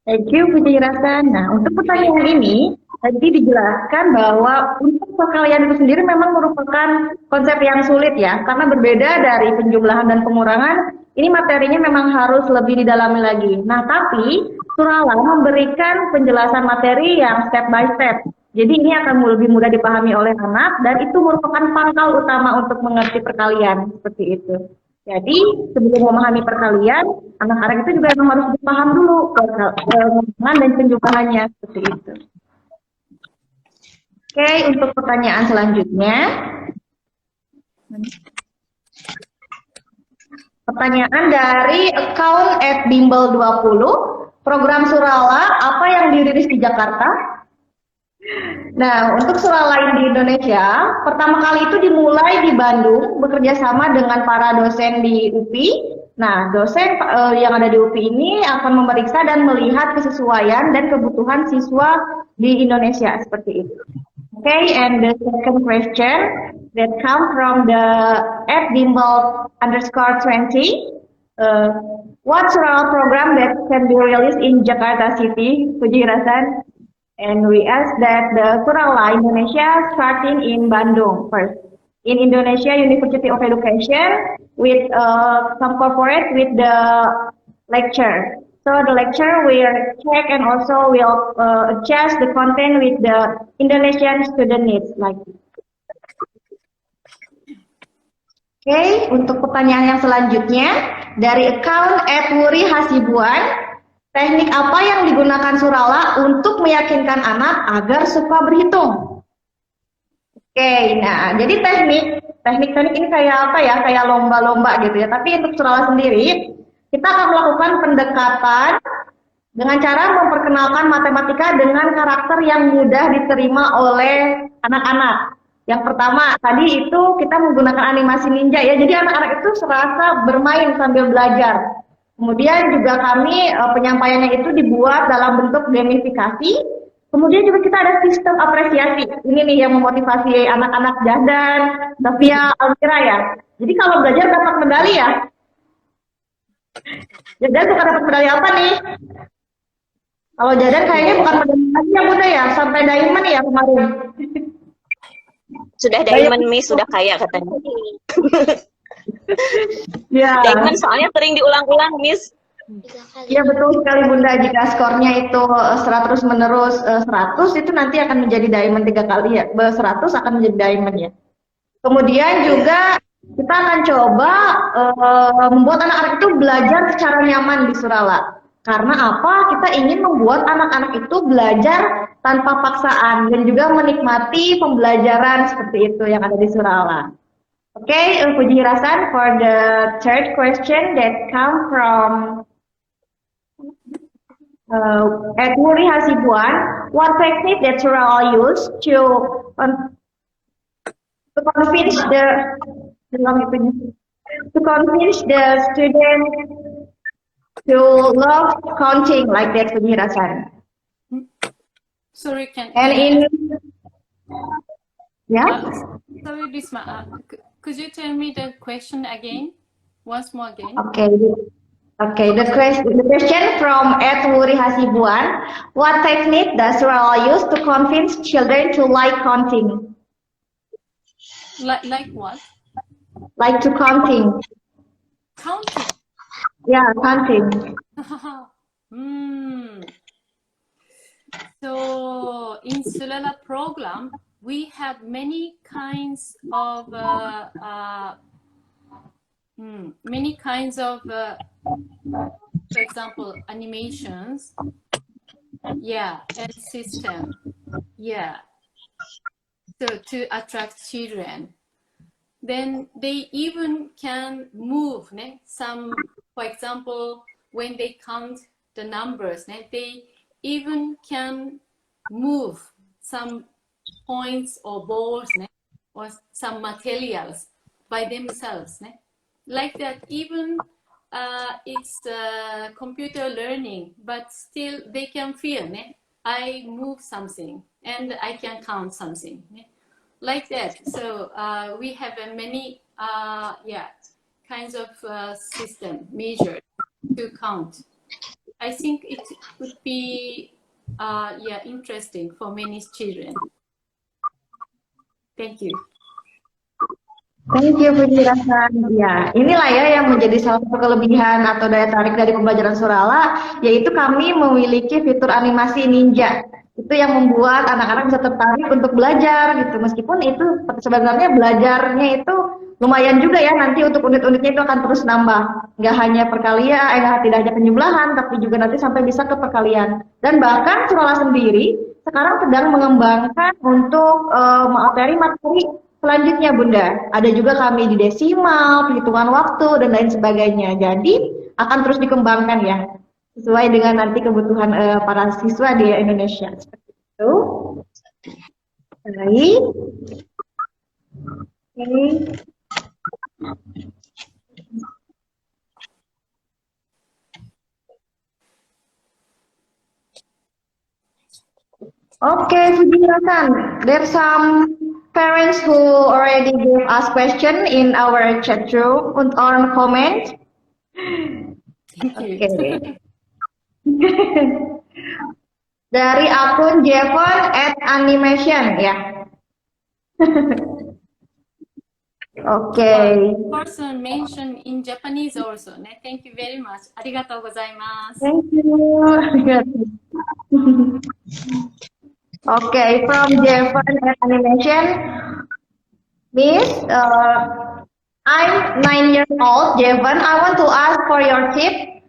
Thank you, Puji Hasan. Nah, untuk pertanyaan ini, tadi dijelaskan bahwa untuk perkalian itu sendiri memang merupakan konsep yang sulit ya, karena berbeda dari penjumlahan dan pengurangan, ini materinya memang harus lebih didalami lagi. Nah, tapi Surala memberikan penjelasan materi yang step by step. Jadi ini akan lebih mudah dipahami oleh anak dan itu merupakan pangkal utama untuk mengerti perkalian, seperti itu. Jadi sebelum memahami perkalian, anak-anak itu juga memang harus dipaham dulu pengurangan dan penjumlahannya, seperti itu. Oke, untuk pertanyaan selanjutnya. Pertanyaan dari account @bimbel20, program Surala apa yang dirilis di Jakarta? Nah, untuk Surala di Indonesia, pertama kali itu dimulai di Bandung, bekerja sama dengan para dosen di UPI. Nah, dosen yang ada di UPI ini akan memeriksa dan melihat kesesuaian dan kebutuhan siswa di Indonesia, seperti itu. Okay, and the second question that come from the @bimbel_20. What Surala program that can be released in Jakarta City, Puji Hasan? And we ask that the Surala Indonesia starting in Bandung first. In Indonesia University of Education with some corporate with the lecture. So the lecture will check and also will adjust the content with the Indonesian student needs like this. Oke, untuk pertanyaan yang selanjutnya dari account @wuri hasibuan. Teknik apa yang digunakan Surala untuk meyakinkan anak agar suka berhitung? Oke, nah jadi teknik ini kayak apa ya? Kayak lomba-lomba gitu ya. Tapi untuk Surala sendiri, kita akan melakukan pendekatan dengan cara memperkenalkan matematika dengan karakter yang mudah diterima oleh anak-anak. Yang pertama, tadi itu kita menggunakan animasi ninja ya. Jadi anak-anak itu serasa bermain sambil belajar. Kemudian juga kami penyampaiannya itu dibuat dalam bentuk gamifikasi. Kemudian juga kita ada sistem apresiasi. Ini nih yang memotivasi anak-anak Jahdan, Safia, Almira ya. Jadi kalau belajar dapat medali ya. Jahdan suka dapat medali apa nih? Kalau Jahdan kayaknya bukan medali lagi ya Bunda ya, sampai diamond ya kemarin. Sudah diamond, Miss, sudah kaya katanya. Ya. Diamond soalnya sering diulang-ulang, Miss. 3 kali. Iya betul sekali Bunda, jika skornya itu 100 menerus 100 itu nanti akan menjadi diamond 3 kali ya, 100 akan menjadi diamond ya. Kemudian juga kita akan coba membuat anak-anak itu belajar secara nyaman di Surala. Karena apa? Kita ingin membuat anak-anak itu belajar tanpa paksaan dan juga menikmati pembelajaran seperti itu yang ada di Surala. Okay, Puji Hirasan, for the third question that come from Edwuri Hasibuan, what technique that Surala use to convince the student to love counting like that, Puji Hirasan. Sorry, can And in sorry, Risma, could you tell me the question again? Once more again. Okay, the question from Edwuri Hasibuan, what technique does Surala use to convince children to like counting? Like what? Like to counting. Counting. Yeah, counting. So in Sulala program, we have many kinds of for example, animations, and system, so to attract children. Then they even can move some, for example, when they count the numbers, they even can move some points or balls or some materials by themselves. Like that, even it's computer learning, but still they can feel I move something and I can count something. Like that. So we have many kinds of system measures to count. I think it would be interesting for many children. Thank you. Thank you, Puji Hirasan. Ya, inilah ya yang menjadi salah satu kelebihan atau daya tarik dari pembelajaran Surala, yaitu kami memiliki fitur animasi ninja. Itu yang membuat anak-anak bisa tertarik untuk belajar gitu. Meskipun itu sebenarnya belajarnya itu lumayan juga ya, nanti untuk unit-unitnya itu akan terus nambah. Nggak hanya perkalian, tidak hanya penjumlahan, tapi juga nanti sampai bisa ke perkalian. Dan bahkan Surala sendiri sekarang sedang mengembangkan untuk materi selanjutnya Bunda. Ada juga kami di desimal, perhitungan waktu, dan lain sebagainya. Jadi akan terus dikembangkan ya, sesuai dengan nanti kebutuhan para siswa di Indonesia. Seperti itu. Baik. Okay, Puji Hirasan. There's some parents who already gave us question in our chat room or comment. Thank you. Okay. Dari akun Jevon @animation ya. Okay. Person mentioned in Japanese also. Thank you very much. Arigatou gozaimasu. Thank you. Okay, from Jevon @animation, Miss, I'm 9 years old, Jevon. I want to ask for your tip.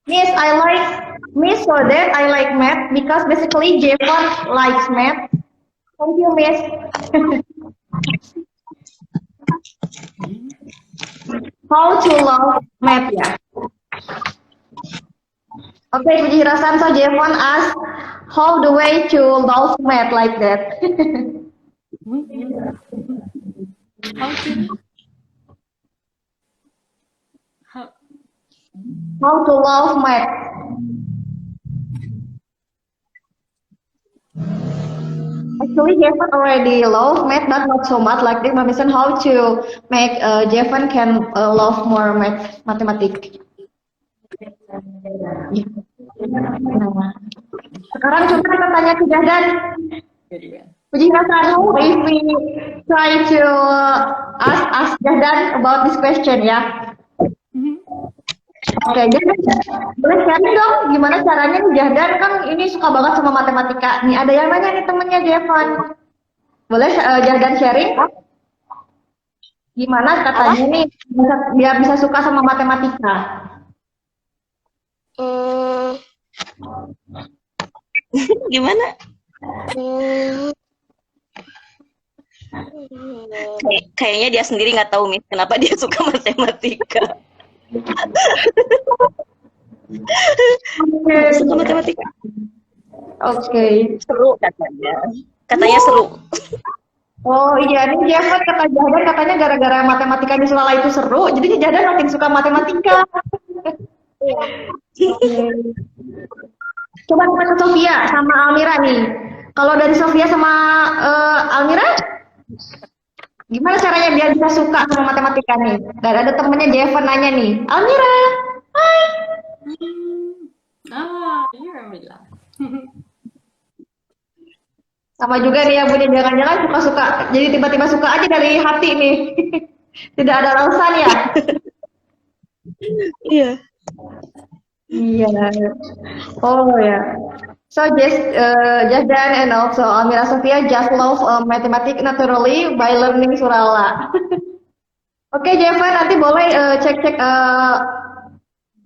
Miss, I like Miss, so that I like math because basically Jevon likes math. Thank you, Miss. How to love math ya? Okay, Puji Hirasan, so Jevon asked how the way to love math like that. How to how How to love math? Actually, Jevon already love math, but not so much like this. But listen, how to make Jevon can love more mathematics. Nah, sekarang coba kita tanya ke Jahdan. very well. Puji Hirasan, if we try to ask Jahdan about this question ya. Oke, Jahdan, boleh sharing dong gimana caranya nih Jahdan kan ini suka banget sama matematika. Nih ada yang nanya nih temennya Jevon. Boleh Jahdan sharing? Gimana katanya nih biar bisa suka sama matematika? Gimana? Kayaknya dia sendiri nggak tahu, Miss, kenapa dia suka matematika. Suka matematika. Oke. Seru katanya. Katanya seru. Oh iya, ini Jevon kata Jahdan katanya gara-gara matematika di Sulala itu seru, jadi Jahdan makin suka matematika. Coba kita ke Sofia sama Almira nih. Kalau dari Sofia sama Almira, gimana caranya biar bisa suka sama matematika nih? Dan ada temennya Jevon nanya nih, Almira, hai. You're Mila. Sama juga nih ya Bunda, jangan-jangan suka-suka, jadi tiba-tiba suka aja dari hati nih. Tidak ada alasan ya? Iya. Iya. Oh ya. So Jahdan and also Almira Sofia just love mathematics naturally by learning Surala. Oke, Jevon nanti boleh cek-cek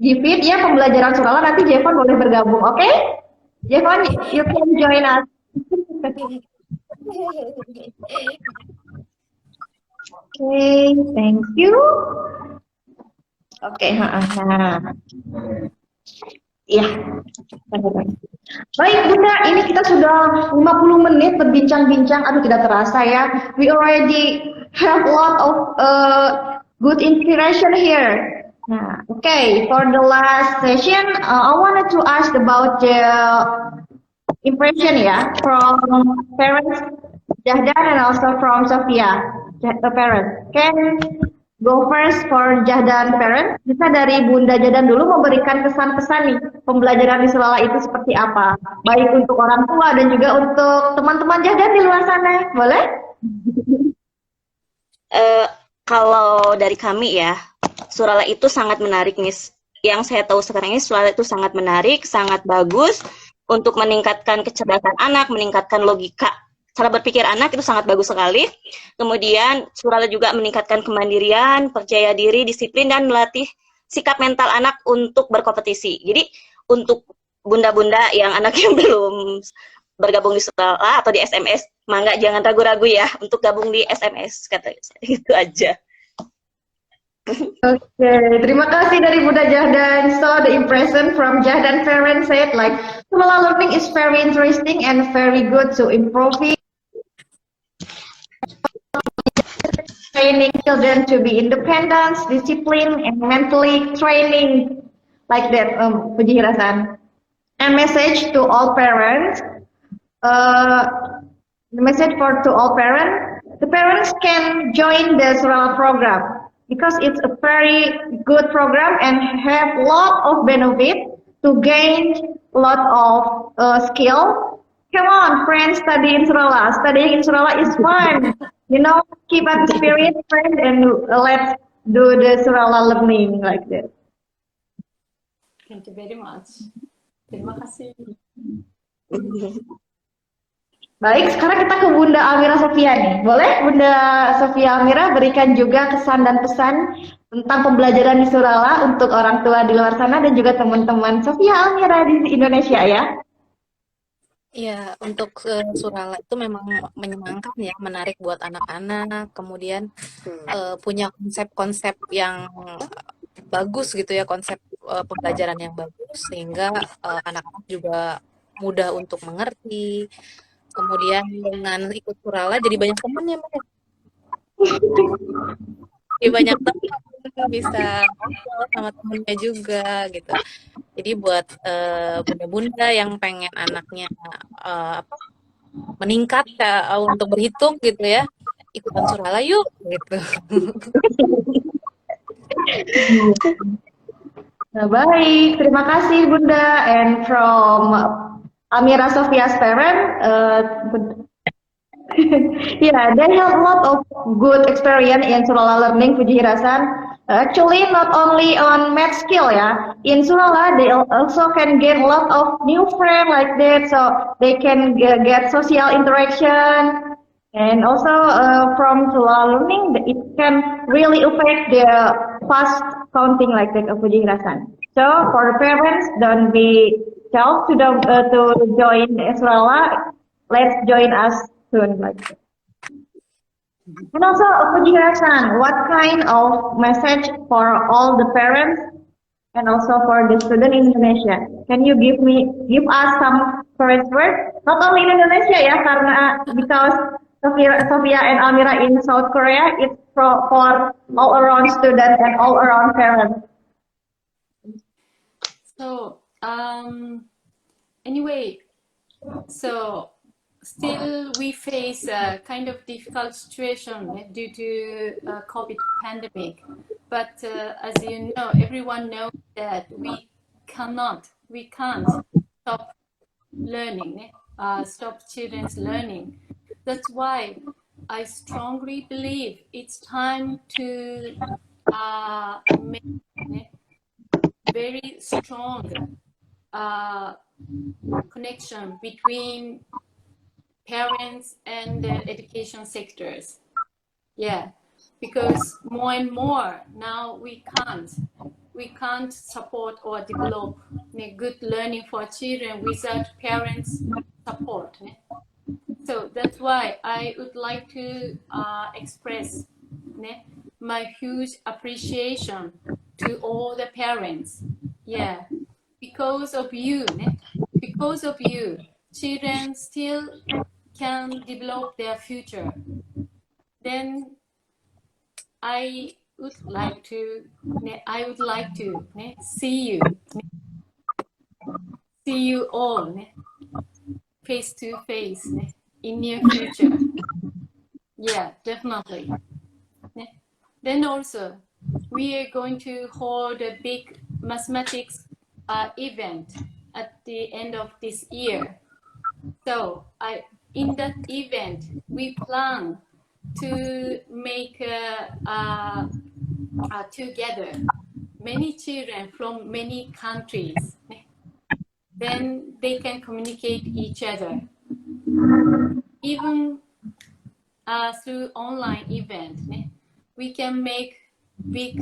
di feed ya pembelajaran Surala, nanti Jevon boleh bergabung, oke? Jevon, you can join us. Okay, thank you. Oke, nah. Iya. Baik, Bunda, ini kita sudah 50 menit berbincang-bincang. Aduh, tidak terasa ya. We already have a lot of good inspiration here. Nah, okay, for the last session, I wanted to ask about the impression ya from parents Jahdan and also from Sofia, the parents. Can go first for Jahdan parent. Bisa dari Bunda Jahdan dulu memberikan kesan-kesan nih pembelajaran di Sulala itu seperti apa, baik untuk orang tua dan juga untuk teman-teman Jahdan di luar sana. Boleh? Kalau dari kami ya, Surala itu sangat menarik, Miss. Yang saya tahu sekarang ini Surala itu sangat menarik, sangat bagus untuk meningkatkan kecerdasan anak, meningkatkan logika cara berpikir anak, itu sangat bagus sekali. Kemudian Surala juga meningkatkan kemandirian, percaya diri, disiplin, dan melatih sikap mental anak untuk berkompetisi. Jadi untuk bunda-bunda yang anaknya belum bergabung di Surala atau di SMS, mangga jangan ragu-ragu ya untuk gabung di SMS, kata itu aja. Okay, terima kasih dari Bunda Jahdan. So the impression from Jahdan parents said like Surala learning is very interesting and very good to improving, training children to be independent, disciplined, and mentally training like that. Puji Hirasan. And message to all parents. The message to all parents. The parents can join the Surala program, because it's a very good program and have a lot of benefit to gain a lot of skill. Come on, friends, study in Surala. Studying in Surala is fun. You know, keep up the spirit, friend, and let's do the Surala learning like that. Thank you very much. Terima kasih. Baik, sekarang kita ke Bunda Almira Sofia nih. Boleh Bunda Sofia Almira berikan juga kesan dan pesan tentang pembelajaran di Surala untuk orang tua di luar sana dan juga teman-teman Sofia Almira di Indonesia ya. Ya, untuk Surala itu memang menyenangkan ya, menarik buat anak-anak, kemudian punya konsep-konsep yang bagus gitu ya, konsep pembelajaran yang bagus, sehingga anak-anak juga mudah untuk mengerti. Kemudian dengan ikut Surala jadi banyak teman ya, Mbak, ya? Jadi banyak teman, bisa ngobrol sama temennya juga gitu. Jadi buat bunda-bunda yang pengen anaknya apa, meningkat untuk berhitung gitu ya, ikutan Surala yuk gitu. Nah, baik, terima kasih Bunda. And from Amira Sofia's parent, yeah, they have a lot of good experience in Surala learning, Puji Hirasan. Actually, not only on math skill, yeah. In Surala, they also can get a lot of new friends like that, so they can get social interaction. And also from Surala learning, it can really affect their fast counting like that of Puji Hirasan. So for the parents, don't be shy to join Surala. Let's join us soon like that. And also, Puji Hirasan, what kind of message for all the parents and also for the student in Indonesia? Can you give us some parents words? Not only in Indonesia ya, karena because Sophia and Almira in South Korea, it's for all around students and all around parents. So, anyway, so still we face a kind of difficult situation due to COVID pandemic. But as you know, everyone knows that we can't stop learning, stop children's learning. That's why I strongly believe it's time to make very strong connection between parents and the education sectors. Yeah, because more and more now we can't support or develop good learning for children without parents' support. So that's why I would like to express my huge appreciation to all the parents. Yeah, because of you, children still can develop their future. Then I would like to see you all face to face in near future. Yeah, definitely. Then also we are going to hold a big mathematics event at the end of this year. So in that event, we plan to make together many children from many countries. Then they can communicate each other. Even through online event, we can make big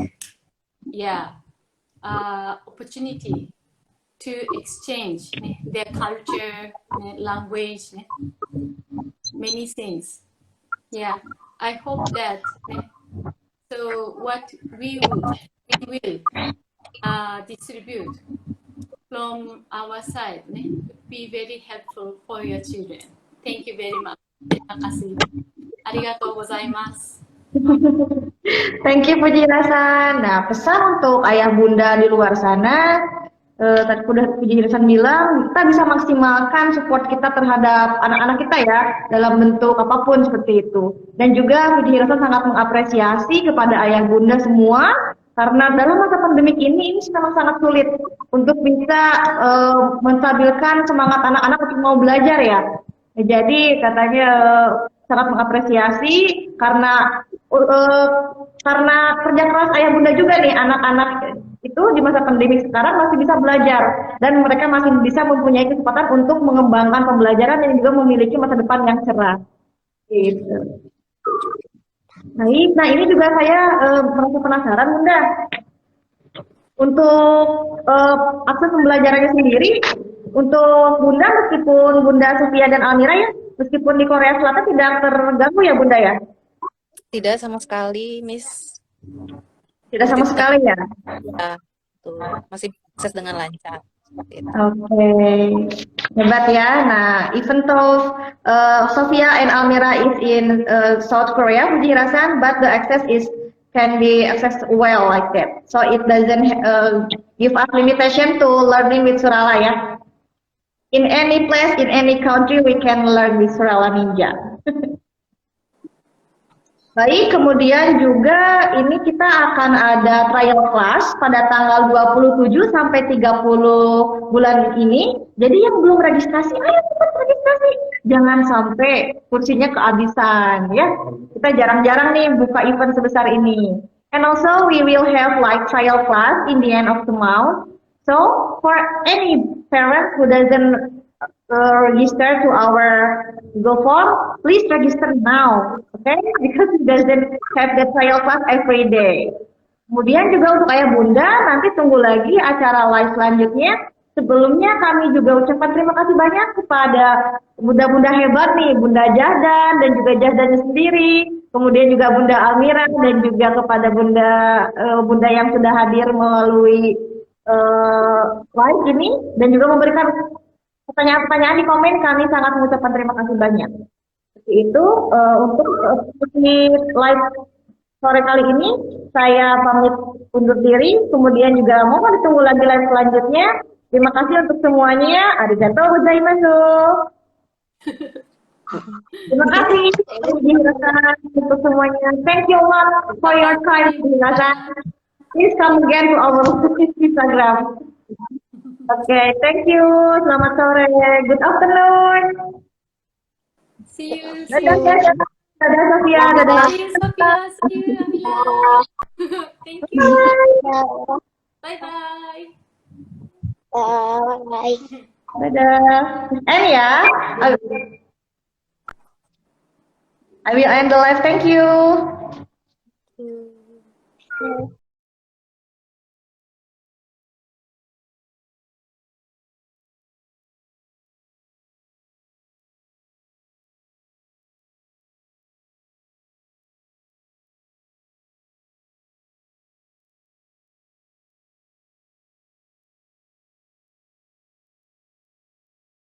opportunity to exchange their culture, language, many things. Yeah, I hope that. So what we will distribute from our side would be very helpful for your children. Thank you very much. Terima kasih. Arigatou gozaimasu. Thank you Puji Hirasan. Nah, pesan untuk ayah bunda di luar sana, tadi udah Puji Hirasan bilang, kita bisa maksimalkan support kita terhadap anak-anak kita ya, dalam bentuk apapun seperti itu. Dan juga Puji Hirasan sangat mengapresiasi kepada ayah bunda semua, karena dalam masa pandemik ini memang sangat sulit untuk bisa menstabilkan semangat anak-anak untuk mau belajar ya. Jadi katanya sangat mengapresiasi karena kerja keras ayah bunda juga nih, anak-anak itu di masa pandemi sekarang masih bisa belajar dan mereka masih bisa mempunyai kesempatan untuk mengembangkan pembelajaran dan juga memiliki masa depan yang cerah. Gitu. Baik, nah ini juga saya merasa penasaran Bunda. Untuk akses pembelajarannya sendiri, untuk Bunda meskipun Bunda Sofia dan Almira ya, meskipun di Korea Selatan tidak terganggu ya Bunda ya? Tidak sama sekali, Miss. Tidak sama Masih tetap sekali ya? ya, tuh, masih akses dengan lancar. Seperti itu. Oke, hebat ya. Nah, even though Sofia and Almira is in South Korea, Fujirasan, but the access is can be accessed well like that. So it doesn't give us limitation to learning with Surala ya. In any place, in any country, we can learn with Surala Ninja. Baik, kemudian juga ini kita akan ada trial class pada tanggal 27 sampai 30 bulan ini. Jadi yang belum registrasi, ayo cepat registrasi. Jangan sampai kursinya kehabisan ya. Kita jarang-jarang nih buka event sebesar ini. And also we will have like trial class in the end of the month. So for any parent who doesn't register to our Google form, please register now, okay? Because it doesn't have the trial class every day. Kemudian juga untuk ayah bunda, nanti tunggu lagi acara live selanjutnya. Sebelumnya kami juga ucapkan terima kasih banyak kepada bunda-bunda hebat nih, Bunda Jahdan dan juga Jahdannya sendiri. Kemudian juga Bunda Almira dan juga kepada bunda yang sudah hadir melalui live ini dan juga memberikan pertanyaan-pertanyaan di komen. Kami sangat mengucapkan terima kasih banyak. Seperti itu untuk live sore kali ini saya pamit undur diri. Kemudian juga mohon ditunggu lagi live selanjutnya. Terima kasih untuk semuanya. Arigatou gozaimasu. Terima kasih untuk semuanya. Thank you a lot for your time. Please come again to our Instagram. Oke, thank you. Selamat sore. Good afternoon. See you. Dadah, dadah. Dadah, Sofia. Dadah. See you, Sophia. See you, Amila. Thank you. Bye-bye. Bye. Dadah. And ya, I will end the live. Thank you.